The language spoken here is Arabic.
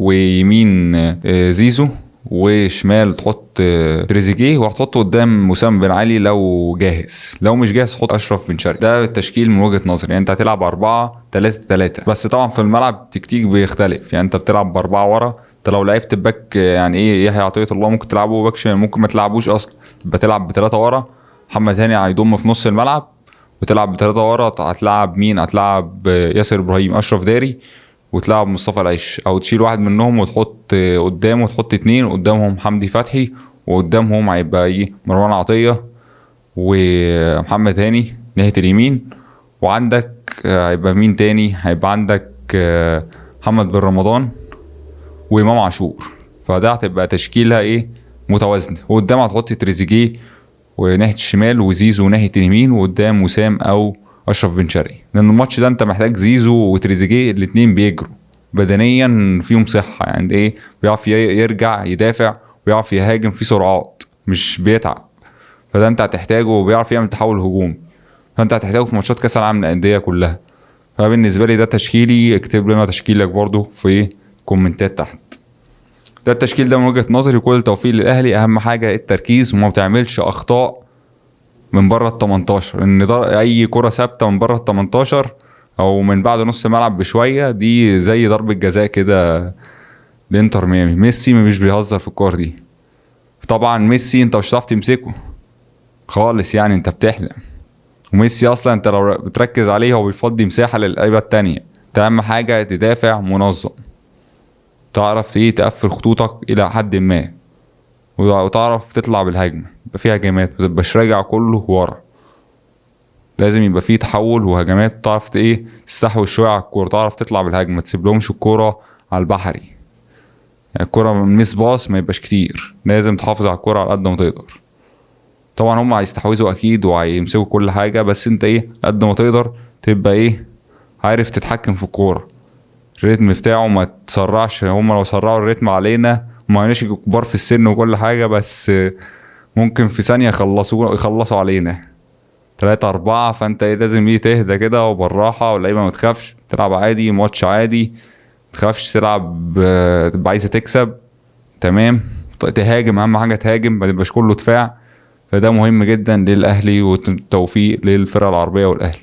ويمين زيزو، وشمال تحط تريزيجيه، وهتحط قدام وسام بن علي لو جاهز. لو مش جاهز تحط اشرف بن شرقي. ده التشكيل من وجهة نظري. يعني انت هتلعب 4-3-3، بس طبعا في الملعب تكتيك بيختلف. يعني انت بتلعب ب4 ورا. انت لو لعبت باك يعني ايه يحيى عطية الله ممكن تلعبه باك شمال، ممكن ما تلعبوش اصلا. تبقى تلعب ب3 ورا، محمد هاني هيضم في نص الملعب، وتلعب ب3 ورا. هتلعب مين؟ هتلعب ياسر ابراهيم، اشرف داري، وتلعب مصطفى العش، او تشيل واحد منهم وتحط قدامه، وتحط 2 قدامهم حمدي فتحي، وقدامهم هيبقى ايه مروان عطية ومحمد هاني ناحية اليمين. وعندك هيبقى مين تاني؟ هيبقى عندك محمد بن رمضان وامام عاشور. فده هتبقى تشكيلها ايه متوازنة. وقدامها هتحط تريزيجيه وناحية الشمال، وزيزو ناحية اليمين، وقدام وسام او اشرف بن شرقي. لان الماتش ده انت محتاج زيزو وتريزيجيه الاتنين بيجروا بدنيا، فيهم صحة. يعني ايه بيعرف يرجع يدافع ويعرف يهاجم في سرعات، مش بيتعب. فده انت هتحتاجه، وبيعرف يعمل تحول هجومي. فانت هتحتاجه في ماتشات كاس العالم للانديه كلها. فبالنسبه لي ده تشكيلي. اكتب لنا تشكيلك برضو في كومنتات تحت. ده التشكيل ده من وجهة نظري. كل التوفيق للاهلي. اهم حاجه التركيز، وما بتعملش اخطاء من بره ال 18. ان اي كره ثابته من بره ال 18 او من بعد نص الملعب بشويه دي زي ضربه جزاء كده لانتر ميامي. ميسي مش بيهزر في الكور دي. طبعا ميسي انت مش هتعرف تمسكه خالص، يعني انت بتحلم. وميسي اصلا انت لو بتركز عليه هو بيفضي مساحه للعيبه التانية. انت اهم حاجه تدافع منظم، تعرف ايه تقفل خطوطك الى حد ما، وتعرف تطلع بالهجمه. يبقى فيها هجمات، ما تبقاش راجع كله ورا. لازم يبقى فيه تحول وهجمات، تعرف ايه تستحوذ شويه على الكوره، تعرف تطلع بالهجمه، ما تسيبلهمش الكوره على البحري. يعني الكوره من ميس باص ما يبقاش كتير. لازم تحافظ على الكوره على قد ما تقدر. طبعا هم هيستحوذوا اكيد وهيمسكوا كل حاجه، بس انت ايه قد ما تقدر تبقى ايه عارف تتحكم في الكوره. الريتم بتاعه ما تسرعش. هم لو سرعوا الريتم علينا، ما هناش كبار في السن وكل حاجه، بس ممكن في ثانيه يخلصوا علينا 3-4. فانت ايه لازم ايه تهدى كده وبالراحه، واللعيبه ما تخافش، تلعب عادي ماتش عادي، ما تخافش تلعب، تبقى عايزه تكسب تمام. تهاجم، اهم حاجه تهاجم، ما تبقاش كله دفاع. فده مهم جدا للاهلي، والتوفيق للفرقه العربيه والاهلي.